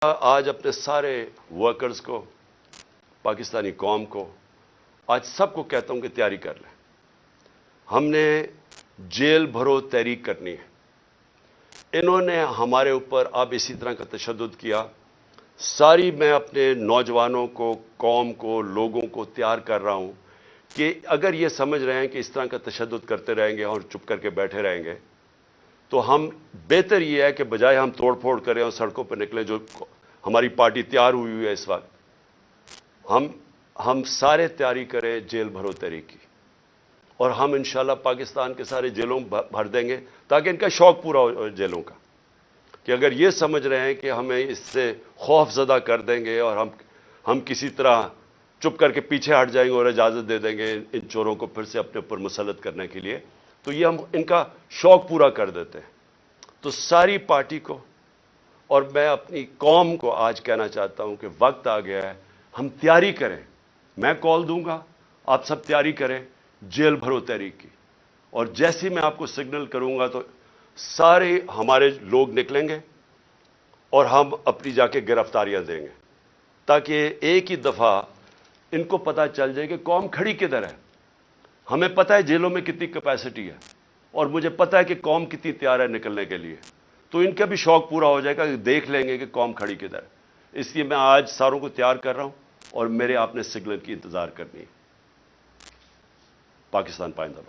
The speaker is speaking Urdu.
آج اپنے سارے ورکرز کو، پاکستانی قوم کو، آج سب کو کہتا ہوں کہ تیاری کر لیں۔ ہم نے جیل بھرو تحریک کرنی ہے۔ انہوں نے ہمارے اوپر اب اسی طرح کا تشدد کیا۔ میں اپنے نوجوانوں کو، قوم کو، لوگوں کو تیار کر رہا ہوں کہ اگر یہ سمجھ رہے ہیں کہ اس طرح کا تشدد کرتے رہیں گے اور چپ کر کے بیٹھے رہیں گے تو بہتر یہ ہے کہ بجائے ہم توڑ پھوڑ کریں اور سڑکوں پہ نکلیں، جو ہماری پارٹی تیار ہوئی ہے اس وقت، ہم سارے تیاری کریں جیل بھرو تحریک کی، اور ہم انشاءاللہ پاکستان کے سارے جیلوں بھر دیں گے تاکہ ان کا شوق پورا ہو جیلوں کا، کہ اگر یہ سمجھ رہے ہیں کہ ہمیں اس سے خوف زدہ کر دیں گے اور ہم کسی طرح چپ کر کے پیچھے ہٹ جائیں گے اور اجازت دے دیں گے ان چوروں کو پھر سے اپنے اوپر مسلط کرنے کے لیے، تو یہ ہم ان کا شوق پورا کر دیتے ہیں۔ تو ساری پارٹی کو اور میں اپنی قوم کو آج کہنا چاہتا ہوں کہ وقت آ گیا ہے، ہم تیاری کریں۔ میں کال دوں گا، آپ سب تیاری کریں جیل بھرو تحریک کی، اور جیسے میں آپ کو سگنل کروں گا تو سارے ہمارے لوگ نکلیں گے اور ہم اپنی جا کے گرفتاریاں دیں گے، تاکہ ایک ہی دفعہ ان کو پتہ چل جائے کہ قوم کھڑی کدھر ہے۔ ہمیں پتہ ہے جیلوں میں کتنی کیپیسٹی ہے، اور مجھے پتہ ہے کہ قوم کتنی تیار ہے نکلنے کے لیے، تو ان کا بھی شوق پورا ہو جائے گا کہ دیکھ لیں گے کہ قوم کھڑی کدھر ہے۔ اس لیے میں آج ساروں کو تیار کر رہا ہوں، اور میرے آپ نے سگنل کی انتظار کرنی ہے۔ پاکستان پائندہ باد۔